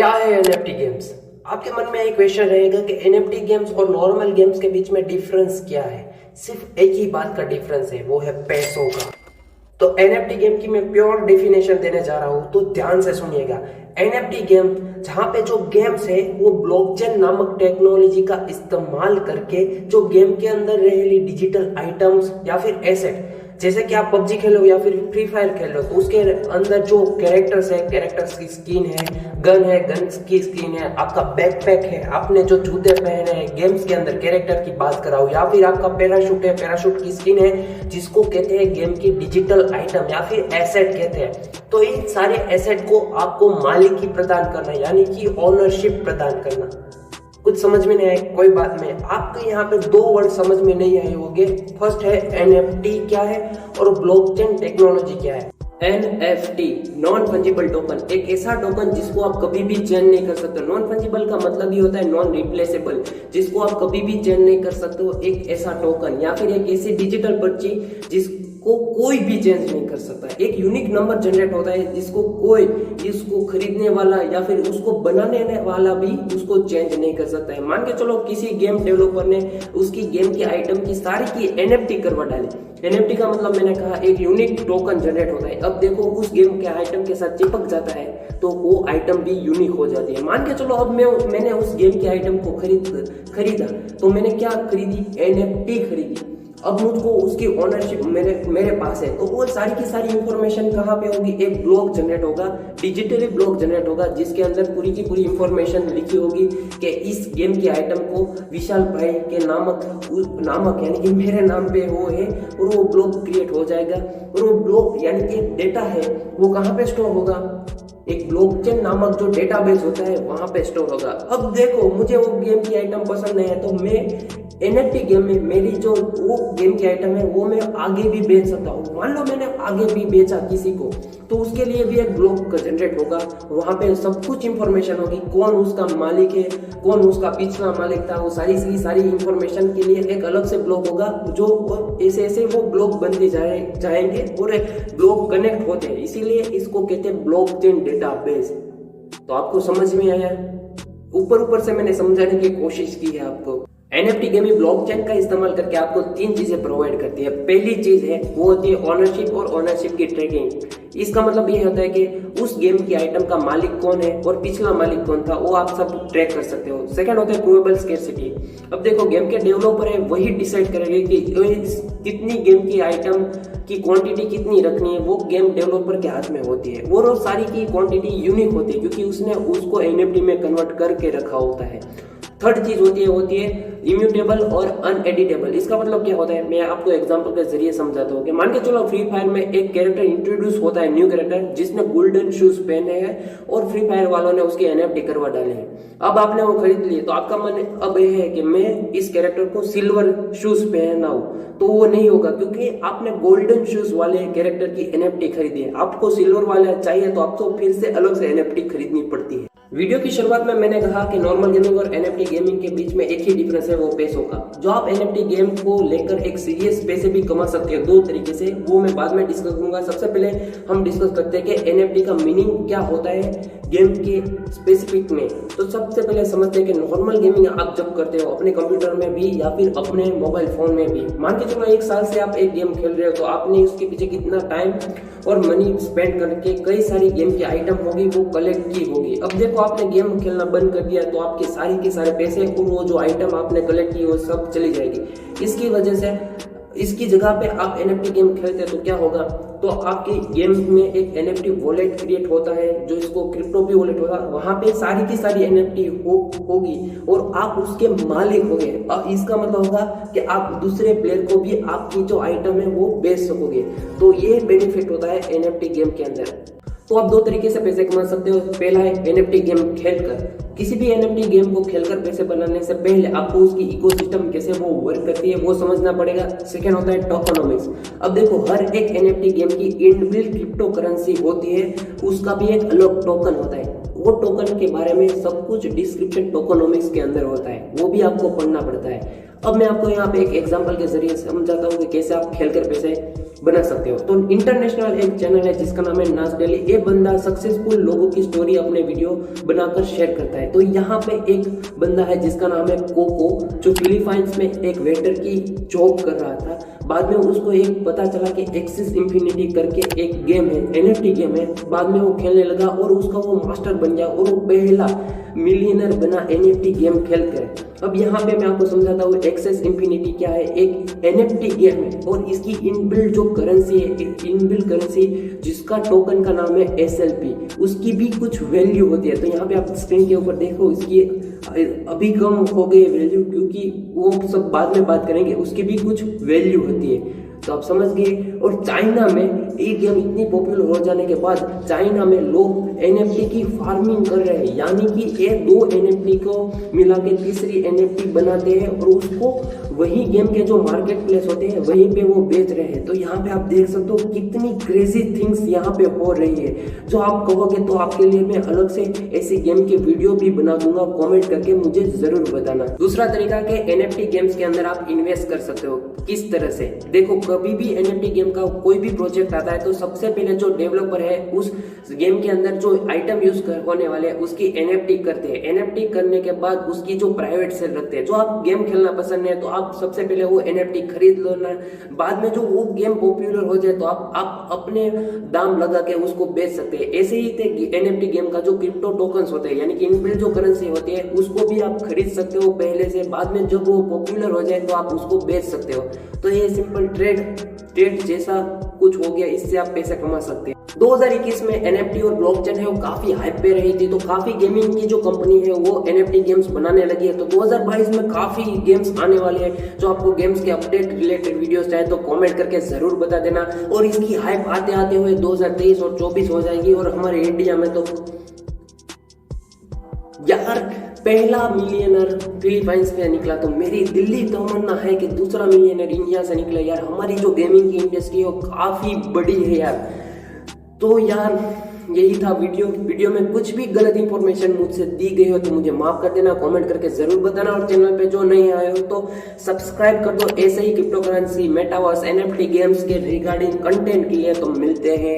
क्या है NFT games? आपके मन में एक क्वेश्चन रहेगा कि एनएफटी गेम्स और नॉर्मल गेम्स के बीच में डिफरेंस क्या है। सिर्फ एक ही बात का डिफरेंस है, वो है पैसों का। तो एनएफटी गेम की मैं प्योर डेफिनेशन देने जा रहा हूं, तो ध्यान से सुनिएगा। एनएफटी गेम जहां पे जो गेम्स है वो ब्लॉकचेन नामक टेक्नोलॉजी का इस्तेमाल करके जो गेम के अंदर रहेली डिजिटल आइटम्स या फिर एसेट, जैसे कि आप पबजी खेलो या फिर फ्री फायर खेलो, तो उसके अंदर जो कैरेक्टर्स है, कैरेक्टर्स की स्किन है, गन की स्किन है, आपका बैकपैक है, आपने जो जूते पहने हैं, गेम्स के अंदर कैरेक्टर की बात कराओ, या फिर आपका पैराशूट है, पैराशूट की स्किन है, जिसको कहते हैं गेम की डिजिटल आइटम या फिर एसेट कहते हैं। तो इन सारे एसेट को आपको मालिक ही प्रदान करना, यानी कि ओनरशिप प्रदान करना। कुछ समझ में नहीं आए, कोई बात नहीं। आपके यहाँ पे दो वर्ड समझ में नहीं आए होंगे। फर्स्ट है एनएफटी क्या है और ब्लॉकचेन टेक्नोलॉजी क्या है। एनएफटी नॉन फंजिबल टोकन, एक ऐसा टोकन जिसको आप कभी भी चेंज नहीं कर सकते। नॉन फंजिबल का मतलब ही होता है नॉन रिप्लेसेबल, जिसको आप कभी भी चेंज नहीं कर सकते हो। एक ऐसा टोकन या फिर एक ऐसी डिजिटल पर्ची जिसको कोई भी चेंज नहीं कर सकता। एक यूनिक नंबर जनरेट होता है जिसको कोई इसको खरीदने वाला या फिर उसको बनाने वाला भी उसको चेंज नहीं कर सकता है। मान के चलो किसी गेम डेवलपर ने उसकी गेम की आइटम की सारी की एनएफटी करवा डाली। एनएफटी का मतलब मैंने कहा एक यूनिक टोकन जनरेट होता है। अब देखो उस गेम के आइटम के साथ चिपक जाता है तो वो आइटम भी यूनिक हो जाती है। मान के चलो अब मैंने उस गेम के आइटम को खरीदा, तो मैंने क्या खरीदी? एनएफटी खरीदी। अब मुझको उसकी ओनरशिप मेरे पास है, तो वो सारी की सारी इंफॉर्मेशन कहाँ पे होगी? एक ब्लॉक जनरेट होगा, डिजिटली ब्लॉक जनरेट होगा, जिसके अंदर पूरी की पूरी इंफॉर्मेशन लिखी होगी कि इस गेम के आइटम को विशाल भाई के नामक यानी कि मेरे नाम पे वो है, और वो ब्लॉक क्रिएट हो जाएगा। और वो ब्लॉक यानी कि डेटा है वो कहाँ पे स्टोर होगा? एक ब्लॉकचेन नामक जो डेटाबेस होता है वहां पे स्टोर होगा। अब देखो मुझे वो गेम की आइटम पसंद नहीं है, तो मैं एनएफटी गेम में मेरी जो वो गेम की आइटम है वो मैं आगे भी बेच सकता हूँ। मान लो मैंने आगे भी बेचा किसी को, तो उसके लिए भी एक ब्लॉक जनरेट होगा। वहां पे सब कुछ इंफॉर्मेशन होगी, कौन उसका मालिक है, कौन उसका पिछला मालिक था, वो सारी इंफॉर्मेशन के लिए एक अलग से ब्लॉक होगा। जो ऐसे ऐसे वो ब्लॉक बनते जाएंगे और ब्लॉक कनेक्ट होते हैं, इसीलिए इसको कहते हैं ब्लॉकचेन डेटाबेस। तो आपको समझ में आया? ऊपर से मैंने समझाने की कोशिश की है आपको। एनएफटी गेम ब्लॉकचेन का इस्तेमाल करके आपको तीन चीजें प्रोवाइड करती है। पहली चीज है वो होती है ओनरशिप और ओनरशिप की ट्रैकिंग। इसका मतलब ये होता है कि उस गेम की आइटम का मालिक कौन है और पिछला मालिक कौन था, वो आप सब ट्रैक कर सकते हो। सेकंड होता है प्रूवेबल स्केर्सिटी। अब देखो गेम के डेवलपर है वही डिसाइड करेंगे कि कितनी गेम की आइटम की क्वांटिटी कितनी रखनी है, वो गेम डेवलपर के हाथ में होती है। वो सारी की क्वांटिटी यूनिक होती है क्योंकि उसने उसको एनएफटी में कन्वर्ट करके रखा होता है। थर्ड चीज होती है इम्यूटेबल और अनएडिटेबल। इसका मतलब क्या होता है, मैं आपको एग्जांपल के जरिए समझाता हूँ कि मान के चलो फ्री फायर में एक कैरेक्टर इंट्रोड्यूस होता है, न्यू कैरेक्टर जिसने गोल्डन शूज पहने हैं और फ्री फायर वालों ने उसके एनएफटी करवा डाले हैं। अब आपने वो खरीद लिए, तो आपका मन अब यह है कि मैं इस कैरेक्टर को सिल्वर शूज पहनाऊं, तो वो नहीं होगा क्योंकि आपने गोल्डन शूज वाले कैरेक्टर की एनएफटी खरीदी है। आपको सिल्वर वाला चाहिए तो आपको फिर से अलग से एनएफटी खरीदनी पड़ती है। वीडियो की शुरुआत में मैंने कहा कि नॉर्मल गेमिंग और एनएफटी गेमिंग के बीच में एक ही डिफरेंस है, वो पैसों का। जो आप एनएफटी गेम को लेकर एक सीरियस पैसे भी कमा सकते हो दो तरीके से, वो मैं बाद में डिस्कस करूंगा। सबसे पहले हम डिस्कस करते हैं कि एनएफटी का मीनिंग क्या होता है गेम के स्पेसिफिक में। तो सबसे पहले समझते हैं कि नॉर्मल गेमिंग आप जब करते हो अपने कंप्यूटर में भी या फिर अपने मोबाइल फोन में भी, मान के चलो 1 साल से आप एक गेम खेल रहे हो, तो आपने उसके पीछे कितना टाइम और मनी स्पेंड करके कई सारी गेम की आइटम होगी वो कलेक्ट की होगी। अब देखो आपने गेम खेलना बंद कर दिया तो आपके सारे के सारे पैसे और वो जो आइटम आपने कलेक्ट की वो सब चली जाएगी। इसकी वजह से इसकी जगह पे आप एनएफटी गेम खेलते हैं तो क्या होगा, तो आपकी गेम में एक एनएफटी वॉलेट क्रिएट होता है जो इसको क्रिप्टो वॉलेट होगा। वहां पे सारी की सारी एनएफटी होगी और आप उसके मालिक होंगे। इसका मतलब होगा कि आप दूसरे प्लेयर को भी आपकी जो आइटम है वो बेच सकोगे। तो ये बेनिफिट होता है एनएफटी गेम के अंदर। तो आप दो तरीके से पैसे कमा सकते हो। पहला है एनएफटी गेम खेलकर। किसी भी एनएफटी गेम को खेलकर पैसे बनाने से पहले आपको उसकी इकोसिस्टम कैसे वो वर्क करती है वो समझना पड़ेगा। सेकंड होता है टोकनोमिक्स। अब देखो हर एक एनएफटी गेम की इनबिल्ट क्रिप्टो करेंसी होती है, उसका भी एक अलग टोकन होता है। वो टोकन के बारे में सब कुछ डिस्क्रिप्शन टोकनोमिक्स के अंदर होता है, वो भी आपको पढ़ना पड़ता है। अब मैं आपको यहाँ पे एक एग्जांपल के जरिए समझाता हूँ कि कैसे आप खेलकर पैसे बना सकते हो। तो इंटरनेशनल एक चैनल है जिसका नाम है नाज डेली। ये बंदा सक्सेसफुल लोगों की स्टोरी अपने वीडियो बनाकर शेयर करता है। तो यहाँ पे एक बंदा है जिसका नाम है कोको, जो फिलीपाइंस में एक वेटर की जॉब कर रहा था। बाद में उसको एक पता चला कि एक्सिस इंफिनिटी करके एक गेम है, NFT गेम है। बाद में वो खेलने लगा और उसका वो मास्टर बन गया और वो पहला मिलियनर बना NFT गेम खेल कर। अब यहाँ पे मैं आपको समझाता हूँ एक्सेस इंफिनिटी क्या है। एक NFT गेम है और इसकी इनबिल्ट जो करेंसी है, इनबिल्ट करेंसी जिसका टोकन का नाम है SLP, उसकी भी कुछ वैल्यू होती है। तो यहाँ पे आप स्क्रीन के ऊपर देखो, इसकी अभी कम हो गई वैल्यू क्योंकि वो सब बाद में बात करेंगे, उसकी भी कुछ वैल्यू होती है। तो आप समझ गए। और चाइना में ये गेम इतनी पॉपुलर हो जाने के बाद चाइना में लोग NFT की फार्मिंग कर रहे हैं, यानी कि ये 2 NFT को मिला के तीसरी NFT बनाते हैं और उसको वही गेम के जो मार्केट प्लेस होते हैं वहीं पे वो बेच रहे हैं। तो यहाँ पे आप देख सकते हो कितनी क्रेजी थिंग्स यहाँ पे हो रही है। जो आप कहोगे तो आपके लिए मैं अलग से ऐसी गेम के वीडियो भी बना दूंगा, कमेंट करके मुझे जरूर बताना। दूसरा तरीका के NFT गेम्स के अंदर आप इन्वेस्ट कर सकते हो। किस तरह से? देखो, कभी भी NFT गेम का कोई भी प्रोजेक्ट आता है तो सबसे पहले जो डेवलपर है उस गेम के अंदर जो आइटम यूज होने वाले हैं उसकी NFT करते हैं। NFT करने के बाद उसकी जो प्राइवेट सेल रखते हैं। जो आप गेम खेलना पसंद है तो आप सबसे पहले वो NFT खरीद लो ना, बाद में जो वो गेम पॉपुलर हो जाए तो आप अपने दाम लगा के उसको बेच सकते हैं। ऐसे ही NFT गेम का जो क्रिप्टो टोकन्स होते हैं, यानी कि इनबिल्ट जो करेंसी होती है, उसको भी आप खरीद सकते हो पहले से। बाद में जब वो पॉपुलर हो जाए तो आप उसको बेच सकते हो। तो ये सिंपल ट्रेड जैसा कुछ हो गया, इससे आप पैसे कमा सकते हैं। 2021 में NFT और ब्लॉकचेन है वो काफी हाइप पे रही थी, तो काफी गेमिंग की जो कंपनी है वो NFT गेम्स बनाने लगी है। तो 2022 में काफी गेम्स आने वाले हैं। जो आपको गेम्स के अपडेट रिलेटेड वीडियोस चाहे तो कमेंट करके जरूर बता देना। और इसकी हाइप आते आते हुए 2023 और 24 हो जाएगी। और हमारे इंडिया में तो यार पहला मिलियनर फिलीपाइंस में निकला, तो मेरी दिल्ली तमन्ना है कि दूसरा मिलियनर इंडिया से निकले। यार हमारी जो गेमिंग की इंडस्ट्री है वो काफी बड़ी है यार। तो यार यही था वीडियो में कुछ भी गलत इंफॉर्मेशन मुझसे दी गई हो तो मुझे माफ कर देना, कमेंट करके जरूर बताना। और चैनल पे जो नहीं आए हो तो सब्सक्राइब कर दो। ऐसे ही crypto currency, metaverse, NFT games के रिगार्डिंग कंटेंट के लिए तो मिलते हैं।